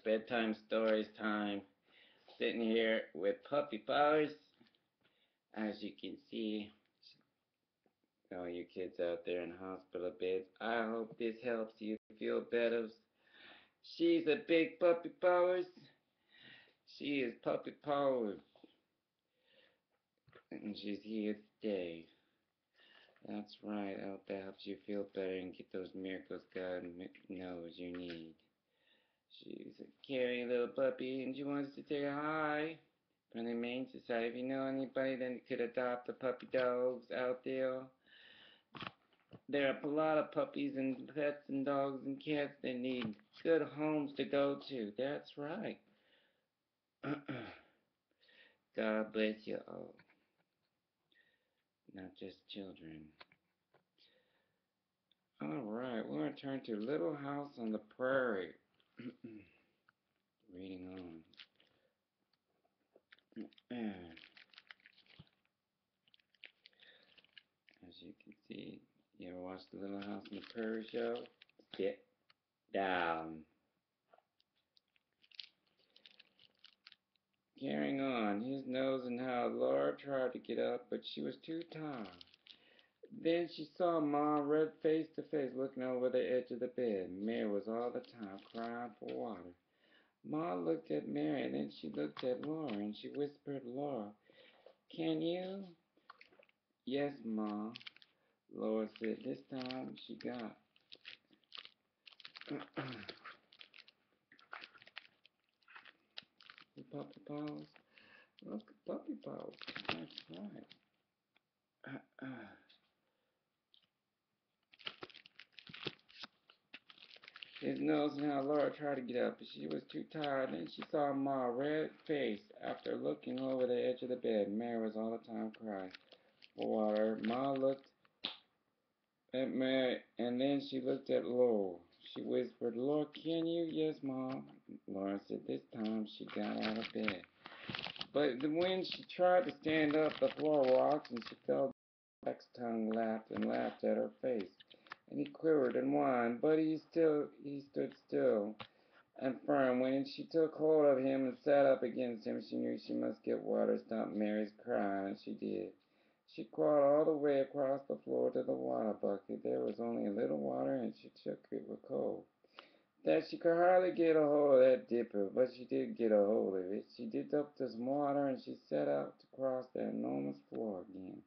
Bedtime stories time. Sitting here with puppy powers. As you can see, all you kids out there in hospital beds, I hope this helps you feel better. She's a big puppy powers. She is puppy powers. And she's here to stay. That's right. I hope that helps you feel better and get those miracles God knows you need. She's a caring little puppy and she wants to say hi. From the Humane Society, if you know anybody that could adopt the puppy dogs out there, there are a lot of puppies and pets and dogs and cats that need good homes to go to. That's right. God bless you all, not just children. Alright, we're going to turn to Little House on the Prairie. Reading on. As you can see, you ever watched the Little House on the Prairie show? Sit down. Carrying on, his nose and how Laura tried to get up, but she was too tired. Then she saw Ma red face to face looking over the edge of the bed. Mary was all the time crying for water. Ma looked at Mary, and then she looked at Laura, and she whispered, Laura, can you? Yes, Ma, Laura said. This time she got. The puppy paws. Look at puppy paws. That's right. His nose and how Laura tried to get up, but she was too tired. Then she saw Ma red face after looking over the edge of the bed. Mary was all the time crying for water. Ma looked at Mary, and then she looked at Laura. She whispered, Laura, can you? Yes, Mom. Laura said this time she got out of bed. But when she tried to stand up, the floor rocked, and she felt Jack's tongue laughed and laughed at her face. And he quivered and whined, but he stood still and firm. When she took hold of him and sat up against him, she knew she must get water to stop Mary's crying, and she did. She crawled all the way across the floor to the water bucket. There was only a little water, and she shook it with cold. That she could hardly get a hold of that dipper, but she did get a hold of it. She dipped up to some water, and she set out to cross that enormous floor again.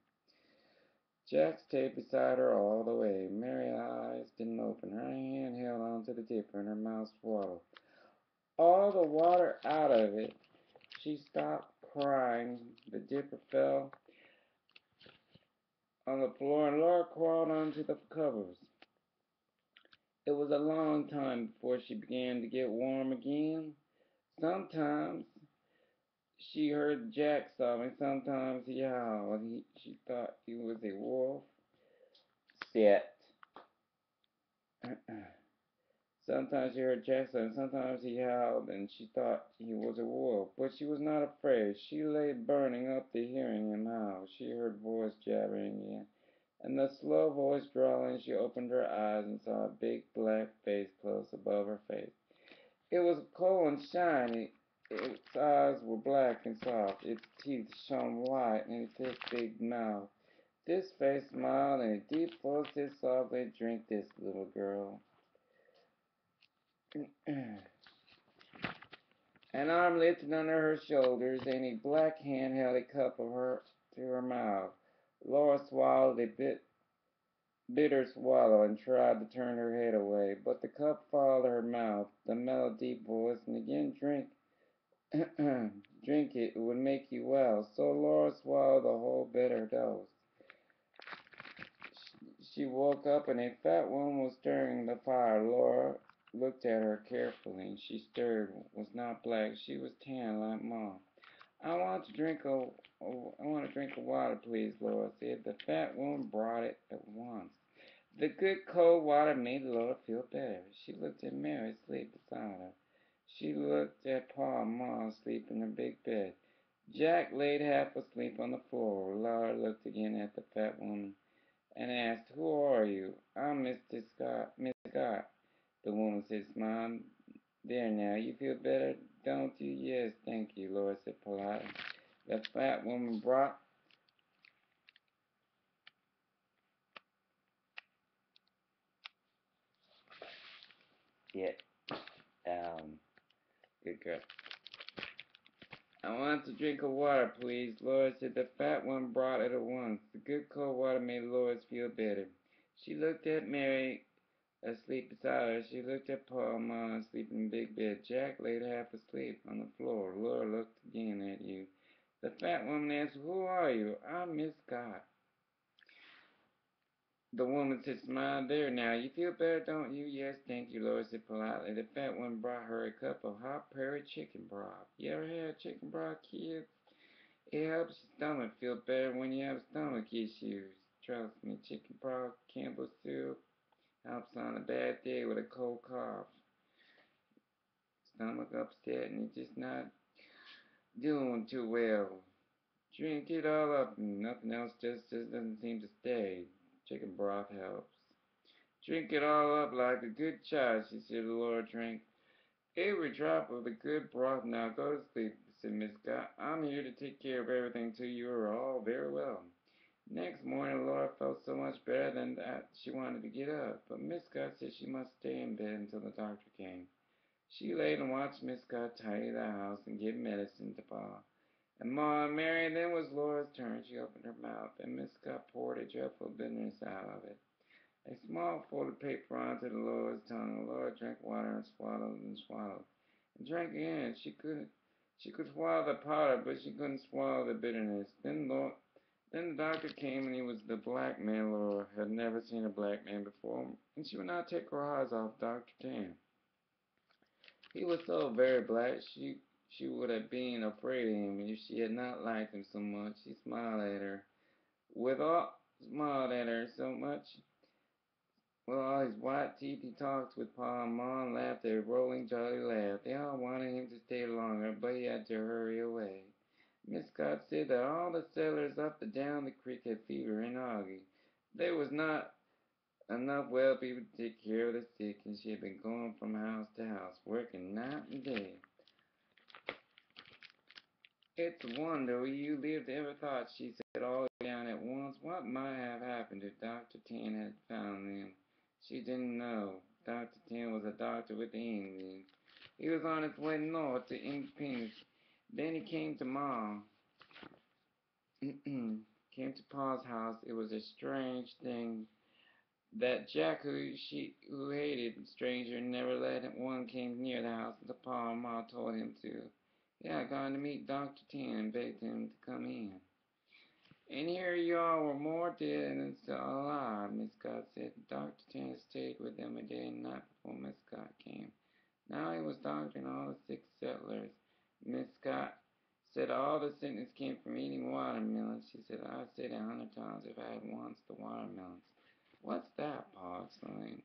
Jack stayed beside her all the way. Mary's eyes didn't open. Her hand held onto the dipper, and her mouth swallowed all the water out of it. She stopped crying. The dipper fell on the floor, and Laura crawled onto the covers. It was a long time before she began to get warm again. Sometimes she heard Jack sobbing. Sometimes he howled. She thought he was a wolf. Sit. Sometimes she heard Jack sobbing. Sometimes he howled, and she thought he was a wolf. But she was not afraid. She lay burning up to hearing him howl. She heard voice jabbering again, and the slow voice drawling. She opened her eyes and saw a big black face close above her face. It was cold and shiny. Its eyes were black and soft. Its teeth shone white in its big mouth. This face smiled, and a deep voice said softly, drink this, little girl. An arm lifted under her shoulders, and a black hand held a cup of her to her mouth. Laura swallowed a bitter swallow and tried to turn her head away, but the cup followed her mouth. The mellow, deep voice, and again, drink. Drink it, it would make you well. So Laura swallowed the whole bitter dose. She woke up and a fat woman was stirring the fire. Laura looked at her carefully. She stirred, was not black. She was tan like Mom. I want to drink of water, please, Laura said. The fat woman brought it at once. The good cold water made Laura feel better. She looked at Mary asleep beside her. She looked at Pa and Ma asleep in their big bed. Jack laid half asleep on the floor. Laura looked again at the fat woman and asked, Who are you? I'm Mr. Scott. Miss Scott, the woman said, smiling. There now, you feel better, don't you? Yes, thank you, Laura said politely. The fat woman brought it down. Good girl. I want to drink of water, please. Laura said the fat one brought it at once. The good cold water made Laura feel better. She looked at Mary asleep beside her. She looked at Paul, Ma, asleep in the big bed. Jack laid half asleep on the floor. Laura looked again at you. The fat woman asked, "Who are you?" "I'm Miss Scott." The woman said, "Smile there now. You feel better, don't you?" "Yes, thank you," Laura said politely. The fat one brought her a cup of hot prairie chicken broth. You ever had chicken broth, kids? It helps your stomach feel better when you have stomach issues. Trust me, chicken broth, Campbell soup, helps on a bad day with a cold cough. Stomach upset and you're just not doing too well. Drink it all up and nothing else just doesn't seem to stay. Chicken broth helps. Drink it all up like a good child, she said. Laura drank every drop of the good broth. Now go to sleep, said Miss Scott. I'm here to take care of everything till you are all very well. Next morning, Laura felt so much better than that she wanted to get up, but Miss Scott said she must stay in bed until the doctor came. She laid and watched Miss Scott tidy the house and give medicine to Pa and Ma and Mary. Then was Laura's turn. She opened her mouth, and Miss Scott poured a dreadful bitterness out of it. A small folded paper onto the Laura's tongue. Laura drank water and swallowed, and drank again. She could swallow the powder, but she couldn't swallow the bitterness. Then the doctor came, and he was the black man. Laura had never seen a black man before, and she would not take her eyes off Dr. Tan. He was so very black, she would have been afraid of him if she had not liked him so much. He smiled at her, smiled at her so much. With all his white teeth, he talked with Pa and Ma and laughed a rolling, jolly laugh. They all wanted him to stay longer, but he had to hurry away. Miss Scott said that all the settlers up and down the creek had fever and ague. There was not enough well people to take care of the sick, and she had been going from house to house, working night and day. It's a wonder you lived ever thought, she said, all down at once. What might have happened if Dr. Tan had found them? She didn't know. Dr. Tan was a doctor with the Indians. He was on his way north to Independence. Then he came to Ma. Came to Pa's house. It was a strange thing that Jack, who hated the stranger, never let one came near the house until Pa and Ma told him to. He had gone to meet Dr. Tan and begged him to come in. And here you all were more dead than still alive, Miss Scott said. Dr. Tan stayed with them a day and night before Miss Scott came. Now he was doctoring all the sick settlers. Miss Scott said all the sickness came from eating watermelons. She said, I've said 100 times if I had once the watermelons. What's that, Pa exclaimed.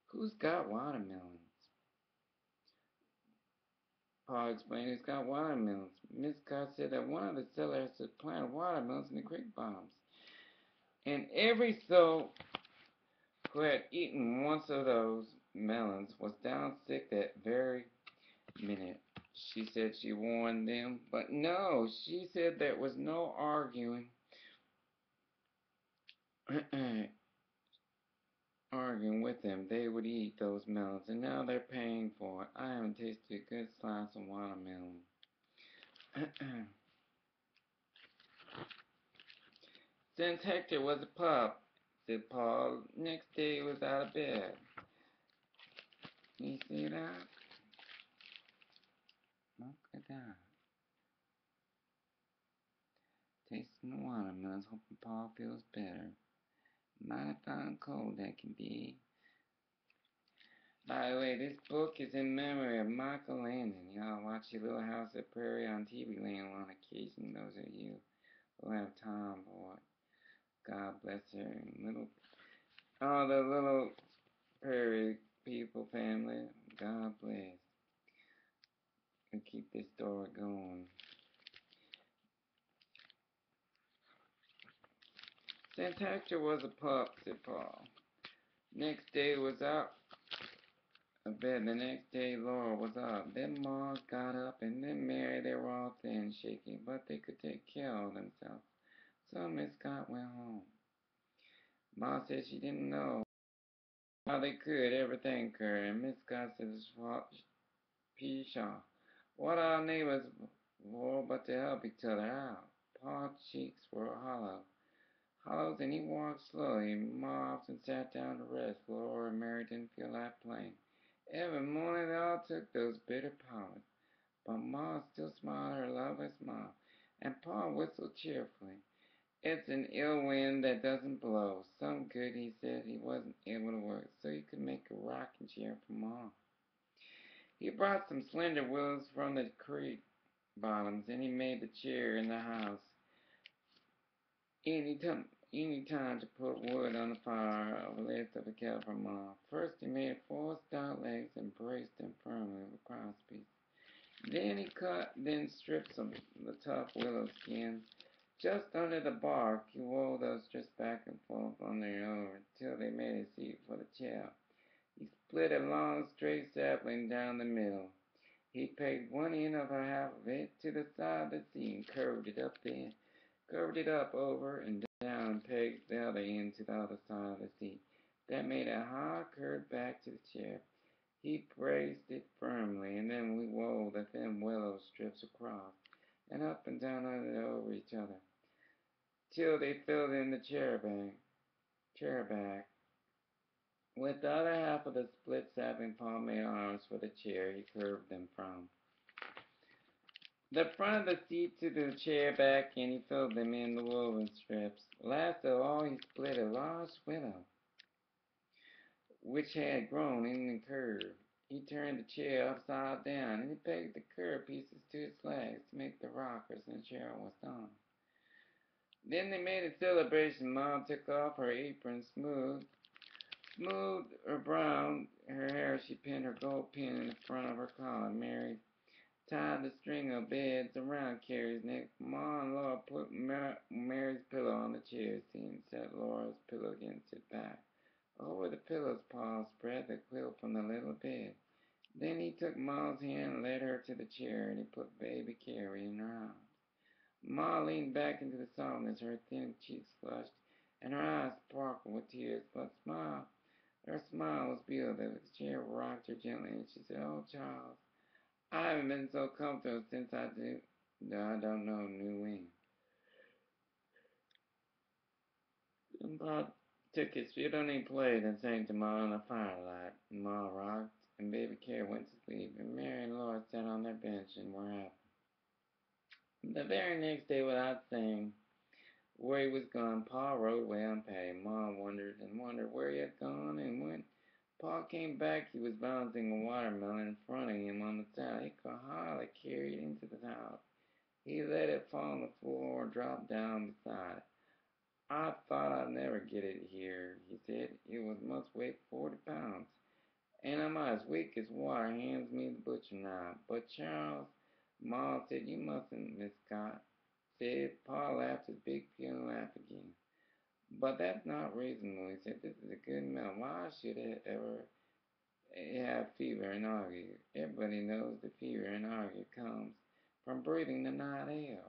Who's got watermelons? Pa explained, who's got watermelons. Miss Scott said that one of the settlers had planted watermelons in the creek bottoms. And every soul who had eaten once of those melons was down sick that very minute. She said she warned them, but no, she said there was no arguing. Arguing with them, they would eat those melons, and now they're paying for it. I haven't tasted a good slice of watermelon. Since Hector was a pup, said Paul, next day he was out of bed. You see that? Look at that. Tasting the watermelons, hoping Paul feels better. Mighty fine cold that can be. By the way, this book is in memory of Michael Landon. Y'all watch your Little House at Prairie on TV Land on occasion, those of you who have time for it. God bless her. And all the little prairie people family, God bless. And keep this story going. Since Hector was a pup, said Paul. Next day was out bed the next day. Laura was up. Then Ma got up, and then Mary. They were all thin, shaky, but they could take care of themselves. So Miss Scott went home. Ma said she didn't know how they could ever thank her, and Miss Scott said, Pshaw, what are neighbors for but to help each other out? Pa's cheeks were hollows, and he walked slowly. Ma often sat down to rest. Laura and Mary didn't feel like playing. Every morning they all took those bitter powders, but Ma still smiled her lovely smile, and Pa whistled cheerfully. It's an ill wind that doesn't blow. Some good, he said. He wasn't able to work, so he could make a rocking chair for Ma. He brought some slender willows from the creek bottoms, and he made the chair in the house. Any time to put wood on the fire, a list of a kettle for Ma. First he made 4 stout legs and braced them firmly with crosspieces. Then stripped some of the tough willow skins. Just under the bark, he wove those strips back and forth on their over till they made a seat for the chair. He split a long straight sapling down the middle. He pegged one end of half of it to the side of the seat and curved it up over and down and pegged the other end to the other side of the seat. That made a high curved back to the chair. He braced it firmly, and then we wove the thin willow strips across and up and down over each other till they filled in the chair back. With the other half of the split sapling, Paul made arms for the chair. He curved them from the front of the seat to the chair back, and he filled them in the woven strips. Last of all, he split a large willow, which had grown in the curve. He turned the chair upside down, and he pegged the curved pieces to its legs to make the rockers, and the chair was done. Then they made a celebration. Mom took off her apron, smooth her brown her hair. She pinned her gold pin in the front of her collar. Mary tied the string of beds around Carrie's neck. Ma and Laura put Mary's pillow on the chair seat and set Laura's pillow against it back. Over the pillow's paw spread the quilt from the little bed. Then he took Ma's hand and led her to the chair, and he put baby Carrie in her arms. Ma leaned back into the softness, her thin cheeks flushed, and her eyes sparkled with tears, but her smile was beautiful. The chair rocked her gently, and she said, "Oh, Charles, I haven't been so comfortable since I don't know, knew when." And Pa took his fiddle and played and sang to Ma in the firelight. Ma rocked, and baby Carrie went to sleep, and Mary and Laura sat on their bench and were happy. The very next day, without saying where he was gone, Pa rode away unpaid. Ma wondered and wondered where he had gone, and when Pa came back, he was balancing a watermelon in front of him on the saddle. He could hardly carry it into the house. He let it fall on the floor and dropped down beside it. "I thought I'd never get it here," he said. "It must weigh 40 pounds, and I'm as weak as water. Hands me the butcher knife." "But Charles," Ma said, "you mustn't." Miss Scott said. Pa laughed his big peeling laugh again. "But that's not reasonable," he said. "This is a good meal. Why should it ever have fever and ague? Everybody knows the fever and ague comes from breathing the night air."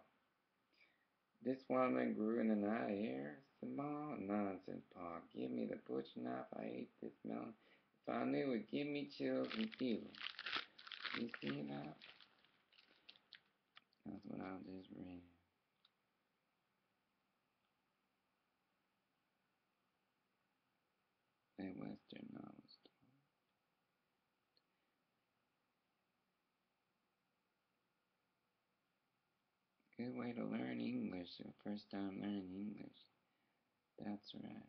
"This watermelon grew in the night air?" said Ma. "Nonsense, Pa. Give me the butcher knife. I ate this melon if I knew it would give me chills and fever." You see that? That's what I just read. A Western novel story. Good way to learn English. Your first time learning English. That's right.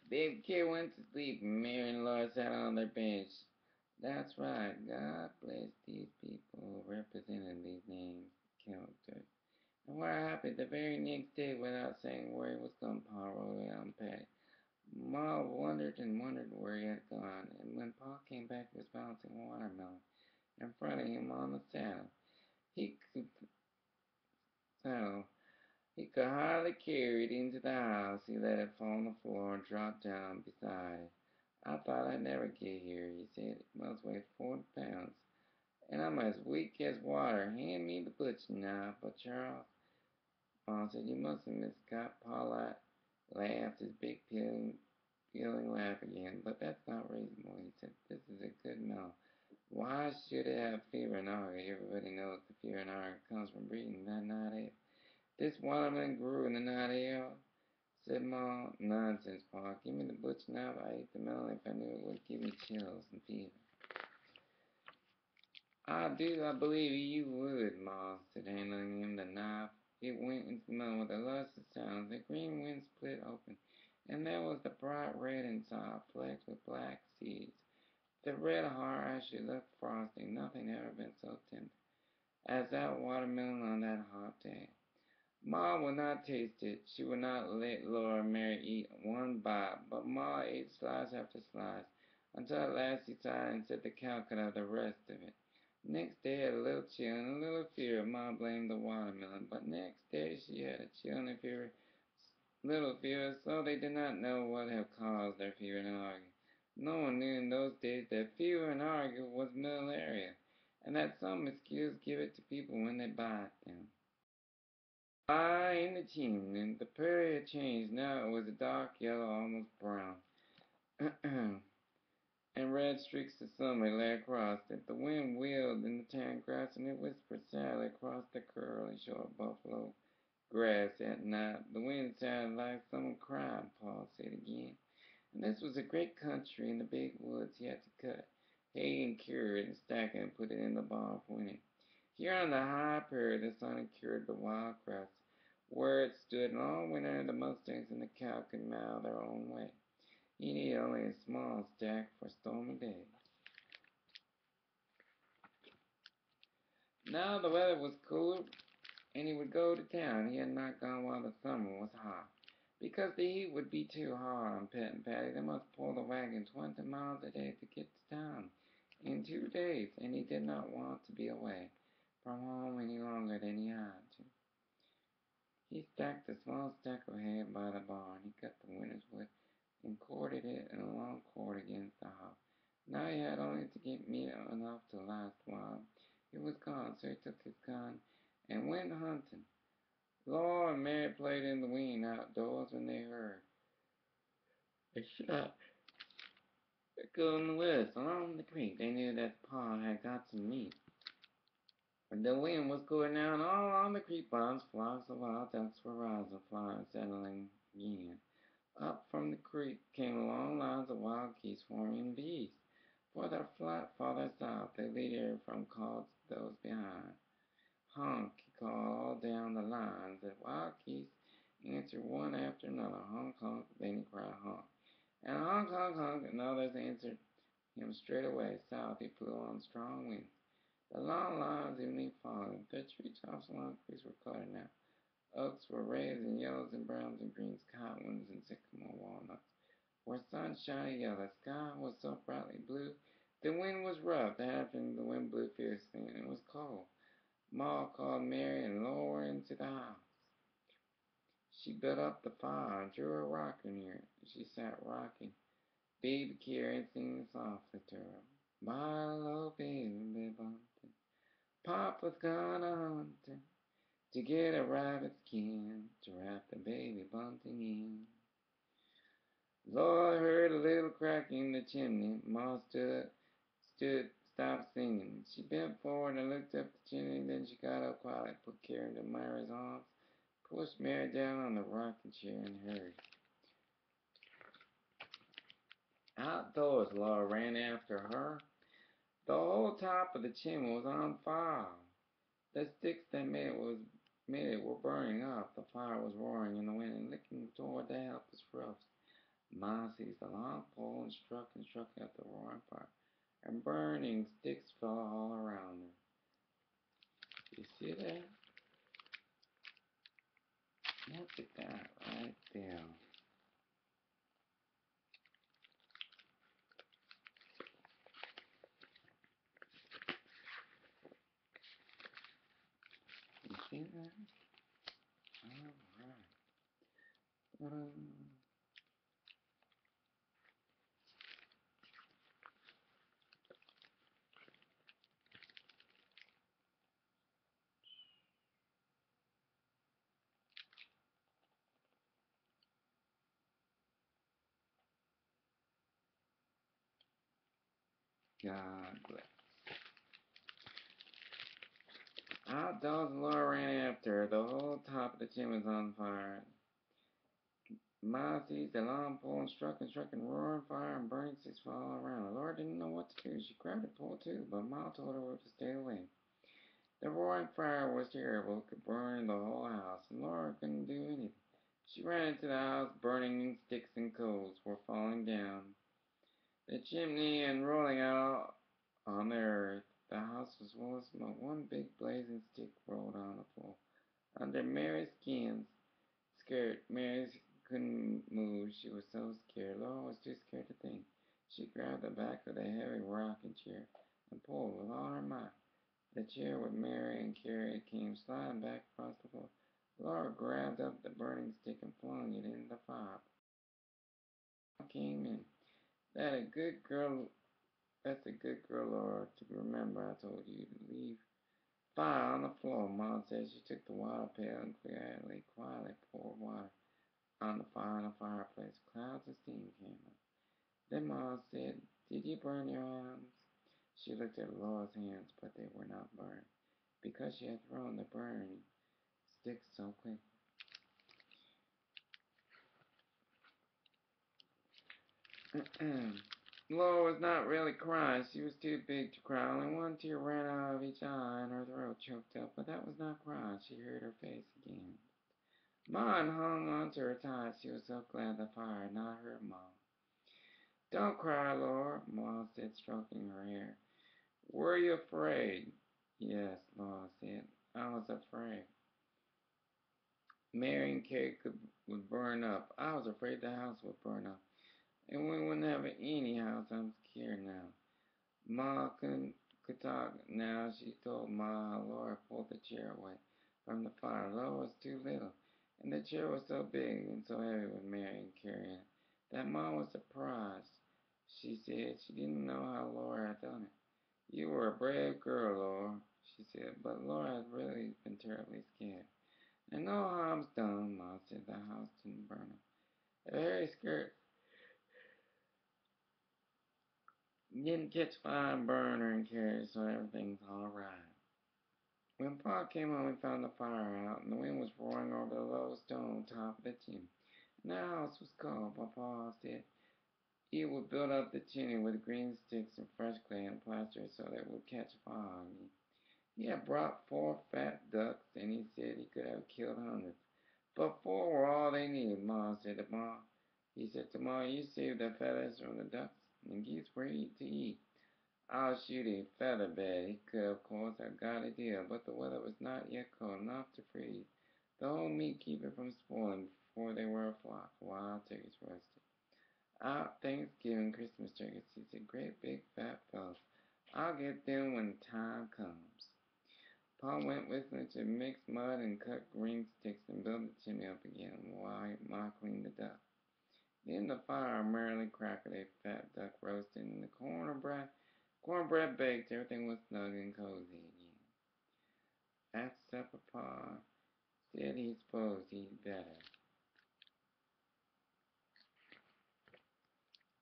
Baby Kid went to sleep, and Mary and Laura sat on their bench. That's right. God bless these people who represented these names, characters. And what happened the very next day without saying where he was going, Pa rolled out and Patty. Ma wondered and wondered where he had gone, and when Pa came back he was balancing a watermelon in front of him on the saddle. He could saddle. He could hardly carry it into the house. He let it fall on the floor and dropped down beside it. I thought I'd never get here, he said. It must weigh 40 pounds. And I'm as weak as water. Hand me the butcher knife. But Charles, Pa said, you mustn't miss Scott. Pa laughed his big peeling laugh again. But that's not reasonable, he said. This is a good melon. Why should it have fever and ague? Everybody knows the fever and ague comes from breathing that night air. This watermelon grew in the night air, said Ma. Nonsense, Pa. Give me the butcher knife. I ate the melon if I knew it would give me chills and fever. I believe you would, Ma, said, handing him the knife. It went into the melon with a luscious sound. The green wind split open, and there was the bright red inside, flecked with black seeds. The red heart actually looked frosty. Nothing had ever been so tender as that watermelon on that hot day. Ma would not taste it. She would not let Laura Mary eat one bite, but Ma ate slice after slice, until at last she sighed and said the cow could have the rest of it. Next day had a little chill and a little fear. Ma blamed the watermelon, but next day she had a chill and a fear, little fear, so they did not know what had caused their fear and ague. No one knew in those days that fever and ague was malaria, and that some mosquitoes give it to people when they bite them. High in the chimney, the prairie had changed. Now it was a dark yellow, almost brown, and red streaks of sunlight lay across it. The wind wheeled in the tan grass, and it whispered sadly across the curly, short buffalo grass at night. The wind sounded like someone crying, Paul said again. And this was a great country in the big woods. He had to cut hay and cure it and stack it and put it in the barn for winter. Here on the high prairie, the sun had cured the wild grass where it stood, and all winter the mustangs and the cow could mow their own way. He needed only a small stack for stormy days. Now the weather was cooler, and he would go to town. He had not gone while the summer was hot, because the heat would be too hard on Pet and Patty. They must pull the wagon 20 miles a day to get to town in 2 days, and he did not want to be away from home any longer than he had to. He stacked a small stack of hay by the barn. He cut the winter's wood and corded it in a long cord against the house. Now he had only to get meat enough to last a while. He was gone, so he took his gun and went hunting. Laura and Mary played in the wing outdoors when they heard a shot echo in the west along the creek. They knew that Pa had got some meat. The wind was going down all along the creek bottoms. Flocks of wild ducks were rising, flying, settling again. Up from the creek came long lines of wild geese forming bees. Farther south, the leader from called to those behind. Honk, he called all down the lines. The wild geese answered one after another. Honk, honk, then he cried honk. And honk, honk, honk, and others answered him straight away. South he flew on strong winds. The long lines evenly followed. The treetops along the creeks were colored now. Oaks were reds and yellows and browns and greens, cottonwoods and sycamore walnuts were sunshiny yellow. The sky was so brightly blue. The wind was rough. That afternoon the wind blew fiercely, and it was cold. Ma called Mary and Laura into the house. She built up the fire and drew a rocker near it. She sat rocking baby Carrie and singing softly to her. Milo, baby bunting, Papa's gone a hunting to get a rabbit skin to wrap the baby bunting in. Laura heard a little crack in the chimney. Ma stopped singing. She bent forward and looked up the chimney. Then she got up quietly, put Carrie into Mary's arms, pushed Mary down on the rocking chair, and hurried. Outdoors, Laura ran after her. The whole top of the chimney was on fire. The sticks that made it were burning up. The fire was roaring in the wind and licking toward the helpless roughs. Ma seized a long pole and struck at the roaring fire, and burning sticks fell all around her. You see that? Look at that right there. You see that? Alright. God bless. Outdoors, Laura ran after her. The whole top of the chimney was on fire. Ma seized the long pole and struck and roaring fire and burning sticks fell all around. Laura didn't know what to do. She grabbed the pole too, but Ma told her to stay away. The roaring fire was terrible. It could burn the whole house, and Laura couldn't do anything. She ran into the house, burning sticks and coals were falling down the chimney and rolling out on the earth. The house was full of smoke. One big blazing stick rolled on the floor. Under Mary's skin skirt, Mary couldn't move. She was so scared. Laura was too scared to think. She grabbed the back of the heavy rocking chair and pulled with all her might. The chair with Mary and Carrie came sliding back across the floor. Laura grabbed up the burning stick and flung it in the fire. Came in. That a good girl. That's a good girl, Laura, to remember. I told you to leave fire on the floor. Mom said she took the water pail and quietly poured water on the fire in the fireplace. Clouds of steam came up. Then Mom said, "Did you burn your hands?" She looked at Laura's hands, but they were not burned because she had thrown the burning sticks so quick. Laura was not really crying. She was too big to cry. Only one tear ran out of each eye and her throat choked up. But that was not crying. She hurt her face again. Mom hung onto her tight. She was so glad the fire had not hurt Mom. "Don't cry, Laura," Mom said, stroking her hair. "Were you afraid?" "Yes," Laura said. "I was afraid Mary and Carrie would burn up. I was afraid the house would burn up. And we wouldn't have any house. I'm scared now." Ma could talk now. She told Ma how Laura pulled the chair away from the fire. Laura was too little, and the chair was so big and so heavy with Mary and Carrie in it that Ma was surprised. She said she didn't know how Laura had done it. "You were a brave girl, Laura," she said, but Laura had really been terribly scared. "And no harm's done," Ma said. "The house didn't burn up. The very skirt didn't catch fire and burn her and Carrie, so everything's all right." When Pa came home, he found the fire out, and the wind was roaring over the low stone top of the chimney. And the house was cold, but Pa said he would build up the chimney with green sticks and fresh clay and plaster so that it would catch fire. He had brought 4 fat ducks, and he said he could have killed hundreds. But 4 were all they needed, Ma said to Ma. He said to Ma, "You save the feathers from the ducks and geese for to eat. I'll shoot a feather bed." He could, of course, have got a deal, but the weather was not yet cold enough to freeze the whole meat keep it from spoiling before they were a flock of wild turkeys roasted. Out Thanksgiving, Christmas turkeys, he said, "Great big fat fellows. I'll get them when the time comes." Pa went whistling to mix mud and cut green sticks and build the chimney up again while Ma cleaned the duck. Then the fire merrily crackled, a fat duck roasted, and the cornbread baked. Everything was snug and cozy again. After supper, Pa said he supposed he'd better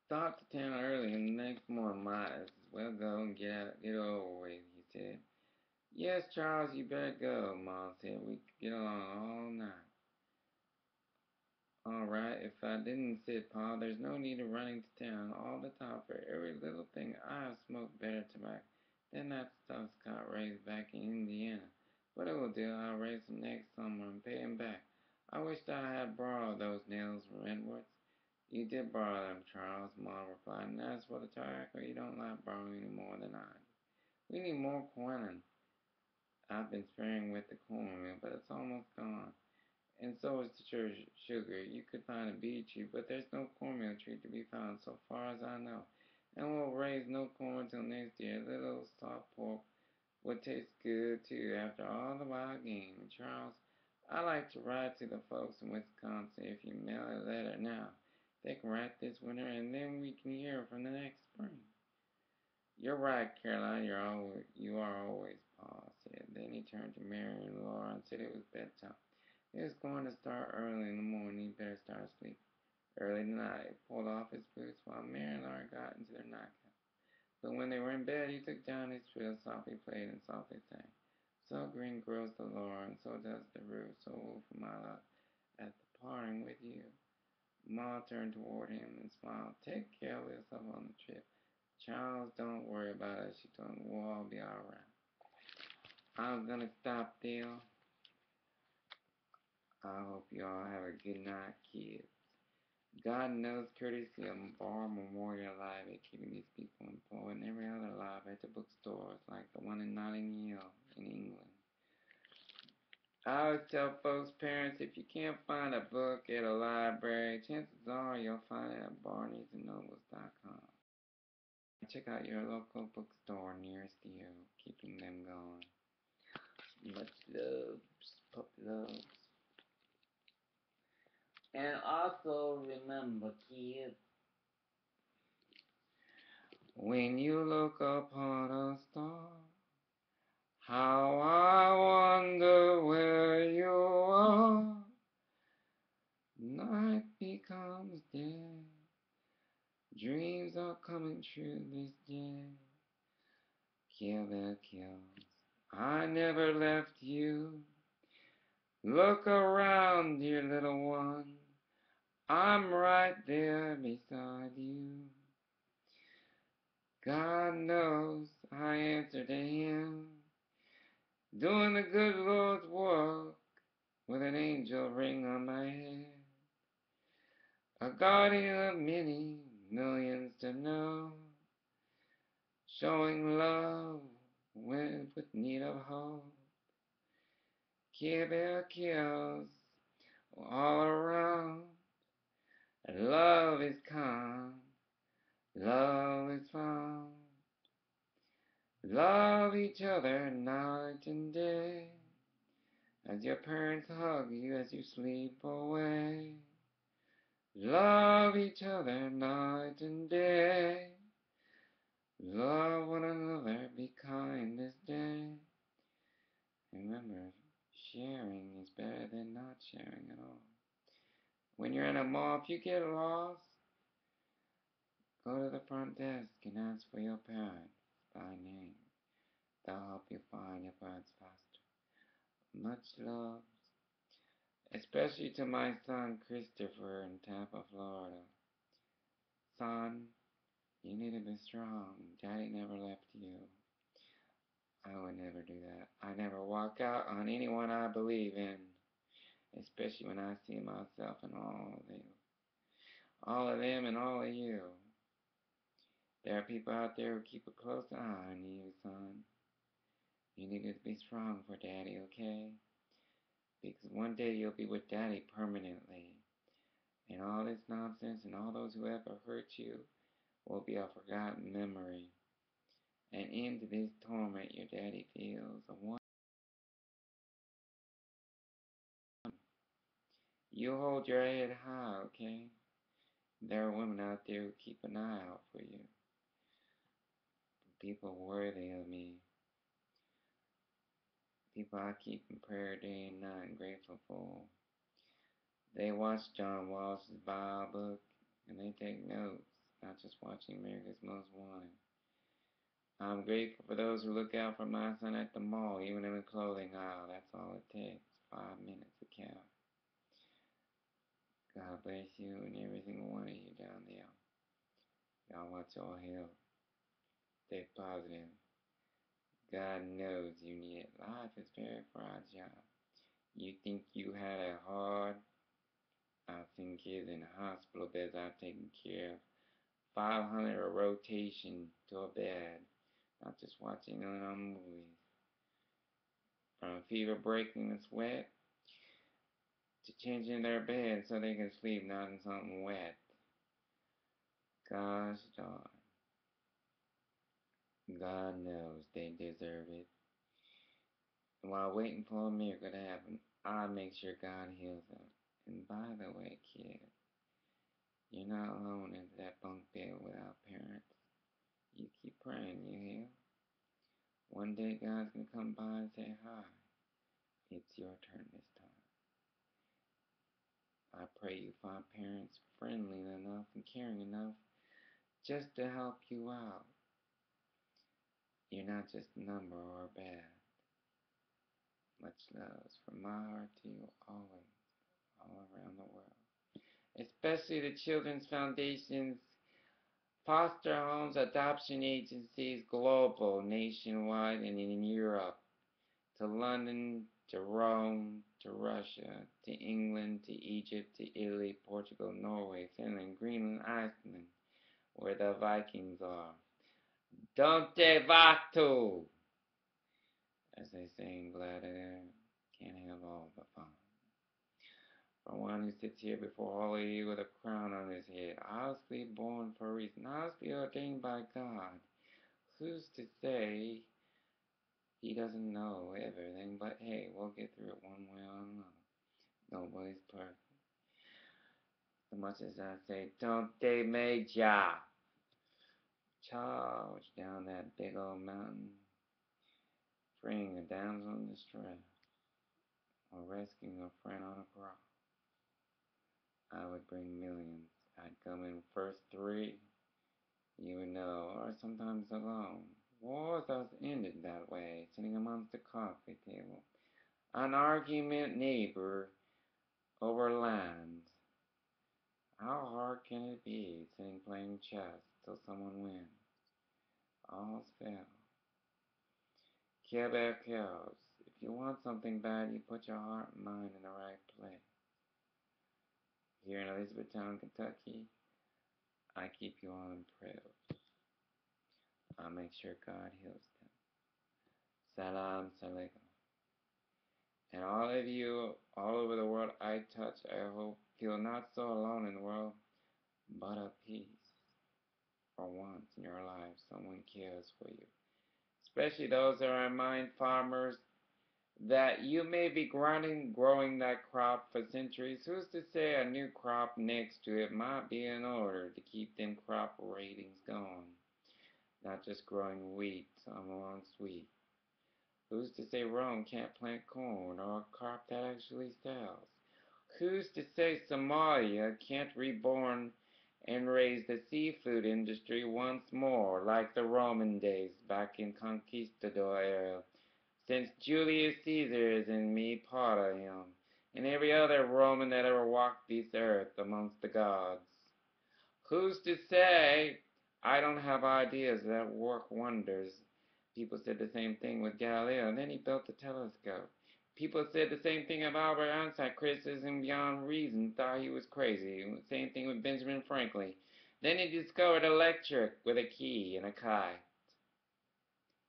start to town early, and the next morning might as well go and get over with, he said. "Yes, Charles, you better go," Ma said. "We could get along all night." "All right, if I didn't," said Pa. "There's no need of running to town all the time for every little thing. I have smoked better tobacco than that stuff Scott raised back in Indiana. But it will do. I'll raise some next summer and pay him back. I wished I had borrowed those nails from Edwards." "You did borrow them, Charles," Ma replied. "And as for the tobacco, you don't like borrowing any more than I do. We need more corn, and I've been sparing with the cornmeal, but it's almost gone. And so is the sugar. You could find a bee tree, but there's no cornmeal tree to be found so far as I know. And we'll raise no corn till next year. Little soft pork would taste good too after all the wild game. Charles, I like to write to the folks in Wisconsin. If you mail a letter now, they can write this winter and then we can hear from the next spring. You're right, Caroline, you are always, Paul said. Then he turned to Mary and Laura and said it was bedtime. It was going to start early in the morning. You better start asleep early tonight. He pulled off his boots while Mary and Laura got into their nightgown. But when they were in bed, he took down his fiddle, softly played, and softly sang. So green grows the laurel, and so does the rue. So for my love, at the parting with you. Ma turned toward him and smiled. Take care of yourself on the trip. Charles, don't worry about us, she told him. We'll all be alright. I'm gonna stop there. I hope you all have a good night, kids. God knows courtesy of Bar Memorial Library, keeping these people employed, and every other library at the bookstores, like the one in Notting Hill in England. I always tell folks, parents, if you can't find a book at a library, chances are you'll find it at barnesandnobles.com. Check out your local bookstore nearest you, keeping them going. Much love, puppy loves. And also remember, kids, when you look upon a star, how I wonder where you are. Night becomes day, dreams are coming true this day. Kill the kills, I never left you. Look around, dear little one, I'm right there beside you. God knows I answer to him, doing the good Lord's work with an angel ring on my head. A guardian of many millions to know, showing love with need of hope. Care kills all around, and love is kind, love is found. Love each other night and day, as your parents hug you as you sleep away. Love each other night and day. Love one another, be kind this day. Remember, sharing is better than not sharing at all. When you're in a mall, if you get lost, go to the front desk and ask for your parents by name. They'll help you find your parents faster. Much love, especially to my son Christopher in Tampa, Florida. Son, you need to be strong. Daddy never left you. I would never do that. I never walk out on anyone I believe in, especially when I see myself in all of them and all of you. There are people out there who keep a close eye on you, son. You need to be strong for Daddy, okay? Because one day you'll be with Daddy permanently. And all this nonsense and all those who ever hurt you will be a forgotten memory. And into this torment your daddy feels. You hold your head high, okay? There are women out there who keep an eye out for you. People worthy of me. People I keep in prayer day and night and grateful for. They watch John Walsh's Bible book and they take notes, not just watching America's Most Wanted. I'm grateful for those who look out for my son at the mall, even in the clothing aisle. That's all it takes. 5 minutes to count. God bless you and every single one of you down there. Y'all watch your health. Stay positive. God knows you need it. Life is very fragile. You think you had it hard? I've seen kids in hospital beds I've taken care of. 500 a rotation to a bed. Not just watching movies. From fever breaking the sweat to changing their bed so they can sleep not in something wet. Gosh darn. God knows they deserve it. And while waiting for a miracle to happen, I make sure God heals them. And by the way, kid, you're not alone in that bunk bed without parents. You keep praying, you hear? One day God's gonna come by and say, hi, it's your turn this time. I pray you find parents friendly enough and caring enough just to help you out. You're not just a number or bad. Much love from my heart to you always, all around the world. Especially the Children's Foundations, foster homes, adoption agencies, global, nationwide, and in Europe, to London, to Rome, to Russia, to England, to Egypt, to Italy, Portugal, Norway, Finland, Greenland, Iceland, where the Vikings are. Donte Vatu! As they say in Gladiator, can't have all the fun. For one who sits here before all of you with a crown on his head, obviously born for a reason, obviously ordained by God, who's to say he doesn't know everything? But hey, we'll get through it one way or another. Nobody's perfect. So much as I say, don't they make ya? Charge down that big old mountain, freeing a damsel in distress, or rescuing a friend on a cross. I would bring millions. I'd come in first three, you would know, or sometimes alone. Wars are ended that way, sitting amongst the coffee table. An argument neighbor over lands. How hard can it be, sitting playing chess till someone wins? All's fair. Care Bear cares. If you want something bad, you put your heart and mind in the right place. Here in Elizabethtown, Kentucky, I keep you all in prayer. I'll make sure God heals them. Salam alaikum. And all of you all over the world I touch, I hope, feel not so alone in the world, but at peace. For once in your life, someone cares for you. Especially those that are mind farmers, that you may be growing that crop for centuries. Who's to say a new crop next to it might be in order to keep them crop ratings going? Not just growing wheat amongst wheat. Who's to say Rome can't plant corn or a crop that actually sells? Who's to say Somalia can't reborn and raise the seafood industry once more like the Roman days back in Conquistador era? Since Julius Caesar is in me part of him, and every other Roman that ever walked this earth amongst the gods. Who's to say I don't have ideas that work wonders? People said the same thing with Galileo, and then he built the telescope. People said the same thing of Albert Einstein, criticism beyond reason, thought he was crazy. Same thing with Benjamin Franklin. Then he discovered electric with a key and a kite.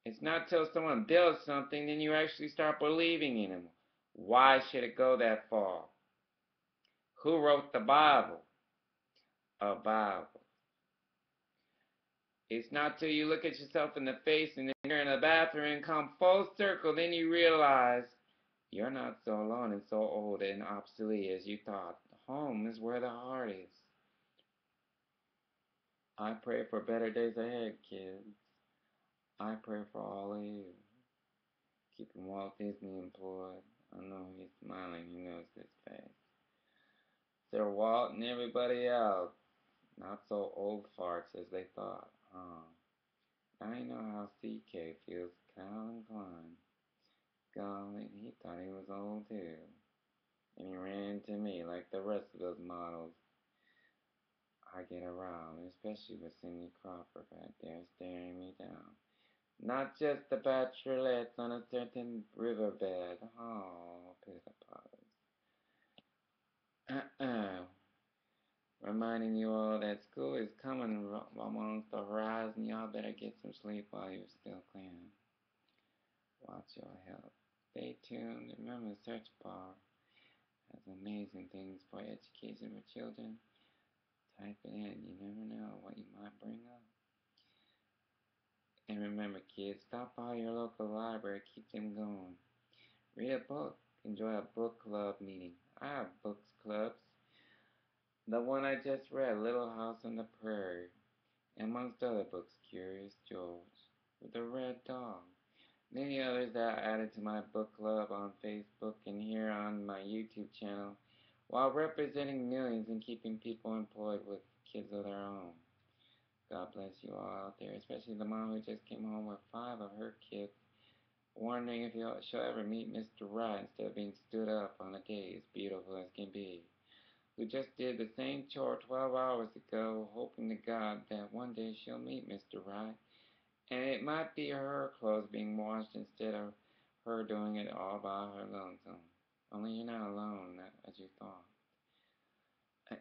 It's not till someone builds something, then you actually start believing in him. Why should it go that far? Who wrote the Bible? A Bible. It's not till you look at yourself in the face and then you're in the bathroom and come full circle, then you realize you're not so alone and so old and obsolete as you thought. Home is where the heart is. I pray for better days ahead, kids. I pray for all of you. Keeping Walt Disney employed. I know he's smiling, he knows his face. Sir Walt and everybody else. Not so old farts as they thought, huh? I know how CK feels, Calvin Klein. Golly, he thought he was old too. And he ran into me like the rest of those models. I get around, especially with Cindy Crawford right there staring me down. Not just the bachelorettes on a certain riverbed. Oh, pitter potters. Reminding you all that school is coming amongst the horizon. Y'all better get some sleep while you're still can. Watch your health. Stay tuned. Remember, search bar. has amazing things for education for children. Type it in. You never know what you might bring up. And remember, kids, stop by your local library. Keep them going. Read a book. Enjoy a book club meeting. I have books clubs. The one I just read, Little House on the Prairie, amongst other books, Curious George, with the red dog. Many others that I added to my book club on Facebook and here on my YouTube channel, while representing millions and keeping people employed with kids of their own. God bless you all out there, especially the mom who just came home with 5 of her kids, wondering if she'll ever meet Mr. Right instead of being stood up on a day as beautiful as can be. Who just did the same chore 12 hours ago, hoping to God that one day she'll meet Mr. Right, and it might be her clothes being washed instead of her doing it all by her lonesome. Only you're not alone as you thought.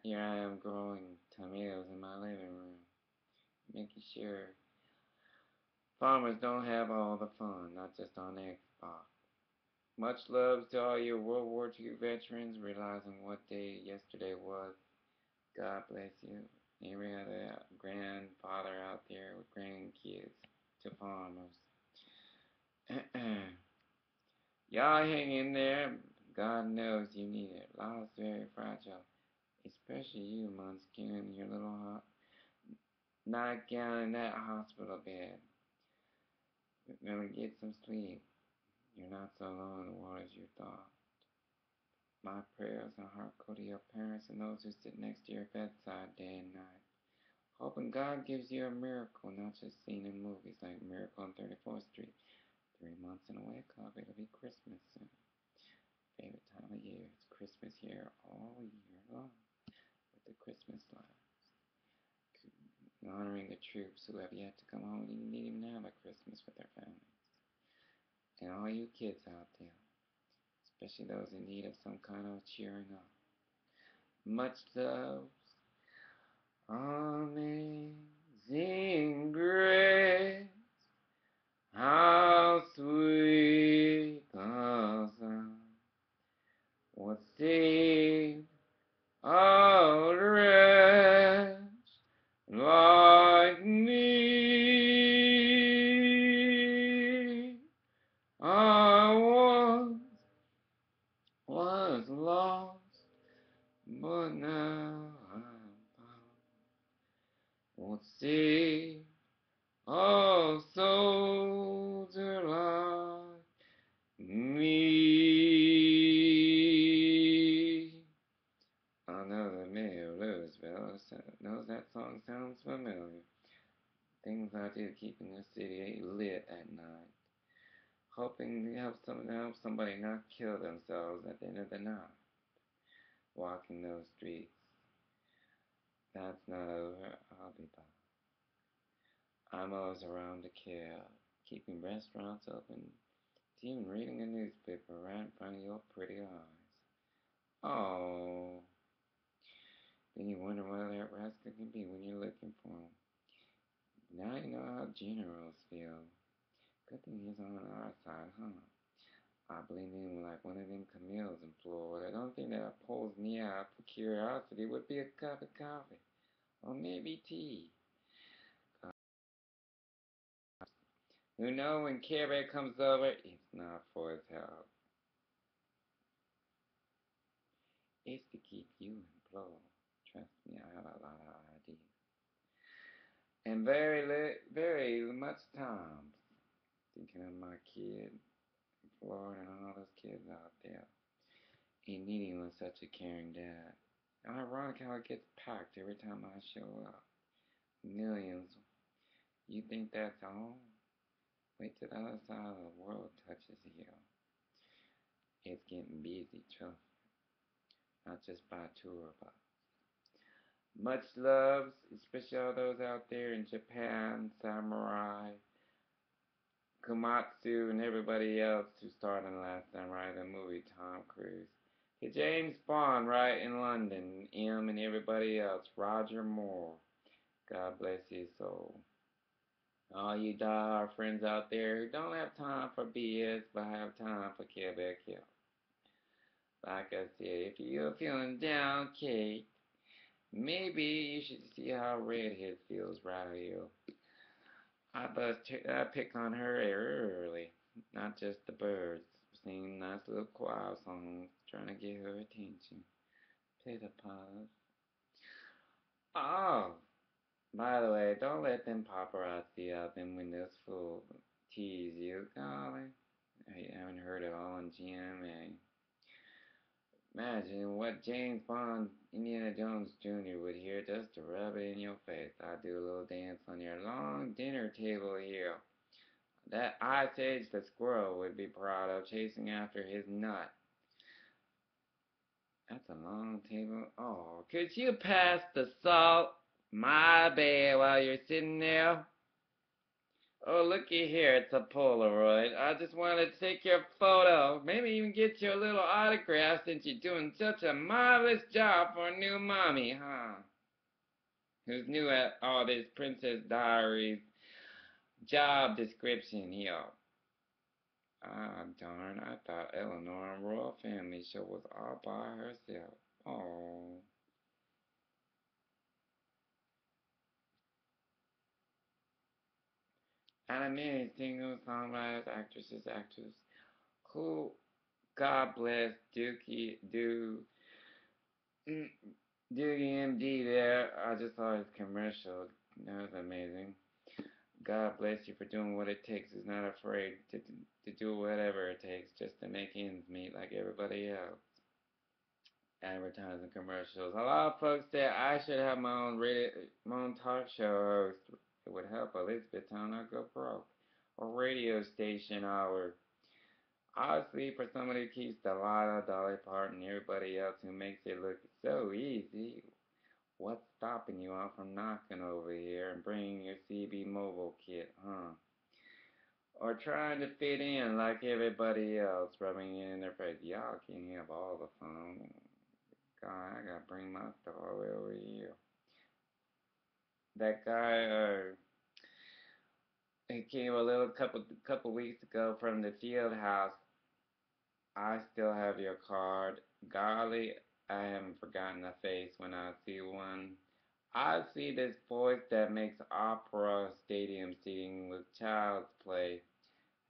Here I am growing tomatoes in my living room, making sure farmers don't have all the fun, not just on Xbox. Much love to all you World War II veterans, realizing what day yesterday was. God bless you. Every other grandfather out there with grandkids to farmers. Y'all hang in there. God knows you need it. Life's very fragile. Especially you, Munchkin, your little nightgown in that hospital bed. Remember to get some sleep. You're not so alone in the world as you thought. My prayers and heart go to your parents and those who sit next to your bedside day and night. Hoping God gives you a miracle, not just seen in movies like Miracle on 34th Street. 3 months in a wake up, it'll be Christmas soon. Favorite time of year. It's Christmas here all year long with the Christmas lights. Honoring the troops who have yet to come home and didn't even have a Christmas with their families. And all you kids out there, especially those in need of some kind of cheering up. Much love. Amazing grace, how sweet the sound, what saved a wretch like me. I was lost, but now I'm found. What saved a soldier like me. I know that Mayor Louisville knows that song sounds familiar. Things I do keeping the city lit at night. Hoping to help somebody not kill themselves at the end of the night. Walking those streets. That's not over. I'll be back. I'm always around to care. Keeping restaurants open. Even reading a newspaper right in front of your pretty eyes. Oh. Then you wonder what that rascal can be when you're looking for him. Now you know how generals feel. Good thing he's on our side, huh? I blend in like one of them Camille's in Florida. The only thing that pulls me out for curiosity would be a cup of coffee. Or maybe tea. Who knows when Care Bear comes over, it's not for his help. It's to keep you employed. Trust me, I have a lot of ideas. And very much time thinking of my kid in Florida and all those kids out there. And needing was such a caring dad. Ironic how it gets packed every time I show up. Millions. You think that's all? Wait till the other side of the world touches you. It's getting busy, trust me. Not just by tour bus. Much love, especially all those out there in Japan, Samurai, Komatsu, and everybody else who starred in Last Samurai, the movie, Tom Cruise. To James Bond, right in London, M and everybody else, Roger Moore. God bless his soul. All you die-hard friends out there who don't have time for BS, but have time for Care Bear Kill. Like I said, if you're feeling down, Kate, maybe you should see how Redhead feels right here. I pick on her early, not just the birds. Sing nice little choir songs, trying to get her attention. Play the pause. Oh, by the way, don't let them paparazzi out them windows full tease you, golly. I haven't heard it all on GMA. Imagine what James Bond, Indiana Jones Jr. would hear just to rub it in your face. I'd do a little dance on your long dinner table here. That Ice Age the squirrel would be proud of chasing after his nut. That's a long table. Oh, could you pass the salt? My bad while you're sitting there. Oh, looky here, it's a Polaroid. I just wanted to take your photo. Maybe even get you a little autograph since you're doing such a marvelous job for a new mommy, huh? Who's new at all this Princess Diaries job description here? Ah, darn, I thought Eleanor and Royal Family Show was all by herself. Oh. Animated singers, songwriters, actresses, actors. Who, God bless Mm, Doogie MD there. I just saw his commercial. That was amazing. God bless you for doing what it takes. He's not afraid to do whatever it takes just to make ends meet like everybody else. Advertising commercials. A lot of folks say I should have my own talk show host. It would help Elizabeth Town not go broke. A radio station hour. Honestly, for somebody who keeps the lot of Dolly Parton and everybody else who makes it look so easy, what's stopping you all from knocking over here and bringing your CB mobile kit, huh? Or trying to fit in like everybody else, rubbing it in their face. Y'all can't have all the fun. God, I gotta bring my stuff all the way over here. That guy, he came a little couple weeks ago from the field house. I still have your card. Golly, I haven't forgotten a face when I see one. I see this voice that makes opera stadium seating with child's play.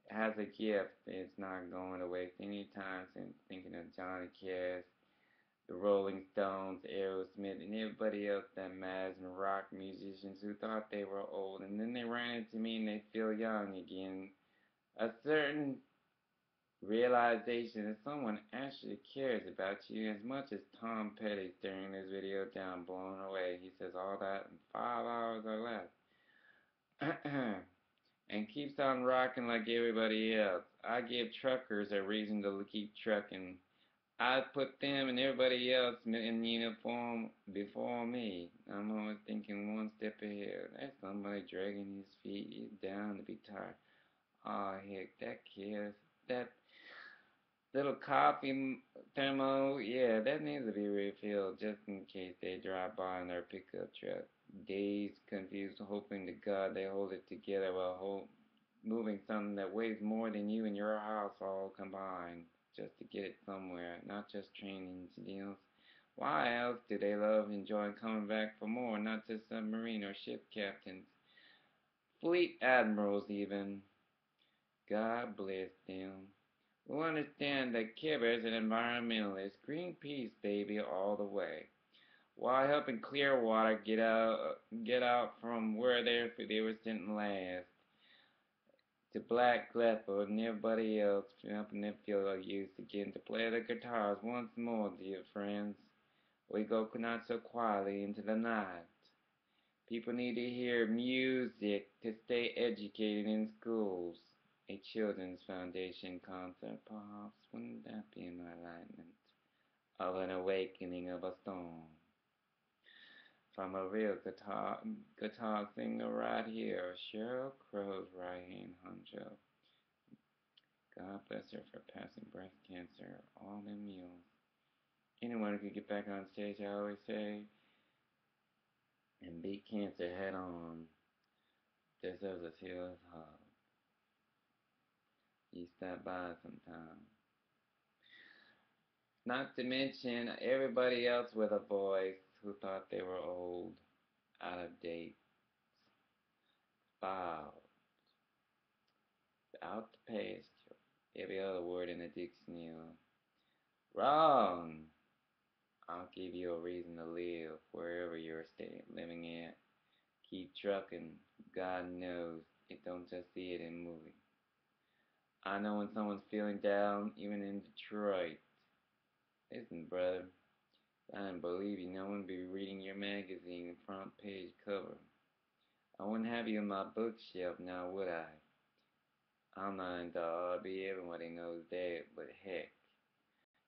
It has a gift. It's not going to waste any time since thinking of Johnny Cash, the Rolling Stones, Aerosmith, and everybody else that matters and rock musicians who thought they were old. And then they ran into me and they feel young again. A certain realization that someone actually cares about you as much as Tom Petty staring this video down, blown away. He says all that in 5 hours or less. And keeps on rocking like everybody else. I give truckers a reason to keep trucking. I put them and everybody else in uniform before me. I'm always thinking one step ahead. That's somebody dragging his feet. He's down to be tired. Oh heck, that kid, that little coffee thermo, yeah, that needs to be refilled just in case they drive by in their pickup truck. Dazed, confused, hoping to God they hold it together while moving something that weighs more than you and your house all combined just to get it somewhere, not just train engineers. Why else do they love enjoying coming back for more, not just submarine or ship captains, fleet admirals even? God bless them. We understand that Kibber's an environmentalist. Greenpeace, baby, all the way. While helping Clearwater get out from where they were sent last. To Black Leopard and everybody else, helping them feel used again to play the guitars once more, dear friends. We go not so quietly into the night. People need to hear music to stay educated in schools. A children's foundation concert, perhaps, wouldn't that be an enlightenment of an awakening of a storm? From a real guitar singer right here, Sheryl Crow's right-hand honcho. God bless her for passing breast cancer, all them meals. Anyone who can get back on stage, I always say, and beat cancer head on deserves a serious hug. You stop by sometime. Not to mention everybody else with a voice who thought they were old, out of date, foul, out to pasture. Every other word in the dictionary. Wrong. I'll give you a reason to live wherever you're living at. Keep trucking. God knows it don't just see it in movies. I know when someone's feeling down, even in Detroit. Listen, brother, I don't believe you. No one be reading your magazine front page cover. I wouldn't have you in my bookshelf now, would I? I'm not into RB. Everybody knows that, but heck,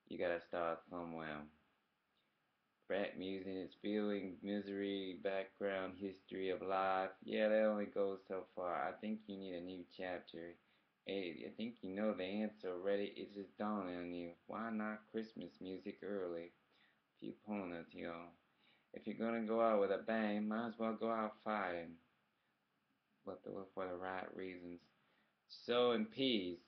you gotta start somewhere. Rap music is feeling, misery, background, history of life. Yeah, that only goes so far. I think you need a new chapter. Hey, I think you know the answer already. It's just dawning on you. Why not Christmas music early? Few pointers, y'all. If you're gonna go out with a bang, might as well go out fighting, but for the right reasons. So in peace.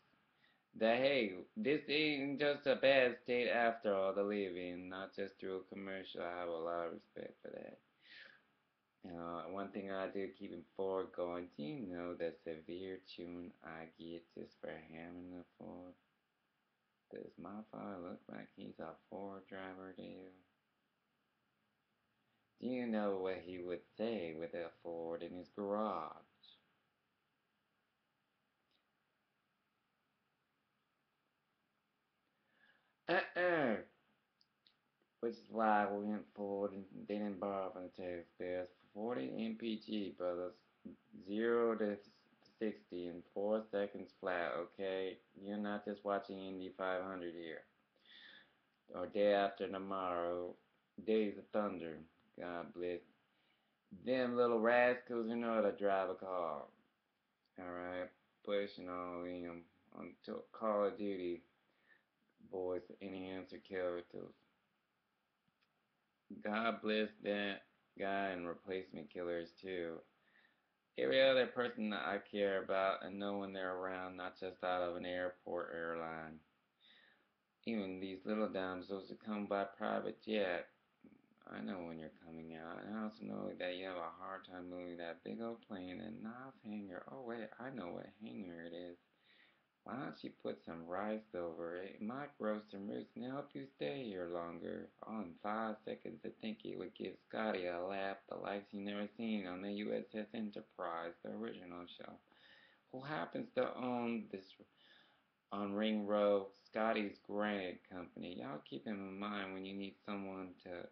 That hey, this ain't just a bad state after all to live in, not just through a commercial. I have a lot of respect for that. One thing I do keeping forward going, do you know the severe tune I get just for hammering the Ford? Does my father look like he's a Ford driver, dear? Do you know what he would say with a Ford in his garage? Uh-uh. Which is why we went forward and didn't borrow from the taxpayers. 40 MPG, brothers. 0 to 60 in 4 seconds flat, okay? You're not just watching Indy 500 here. Or Day After Tomorrow. Days of Thunder. God bless. Them little rascals who know how to drive a car. Alright? Pushing all them on Call of Duty boys, enhancer characters. God bless that guy and replacement killers too. Every other person that I care about and know when they're around, not just out of an airport airline. Even these little damsels that come by private jet. I know when you're coming out. And I also know that you have a hard time moving that big old plane and knife hanger. Oh wait, I know what hanger it is. Why don't you put some rice over it? It might roast some roots and help you stay here longer. All in 5 seconds, I think it would give Scotty a laugh the likes he never seen on the USS Enterprise, the original show. Who happens to own this on Ring Road, Scotty's Granite Company. Y'all keep him in mind when you need someone to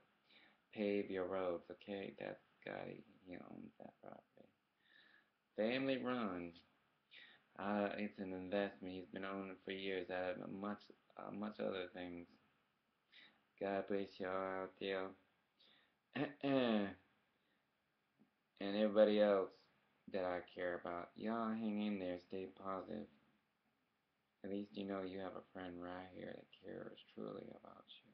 pave your roads, okay? That's Scotty. He owns that property. Family run. It's an investment. He's been owning it for years out of much other things. God bless y'all out there. And everybody else that I care about. Y'all hang in there. Stay positive. At least you know you have a friend right here that cares truly about you.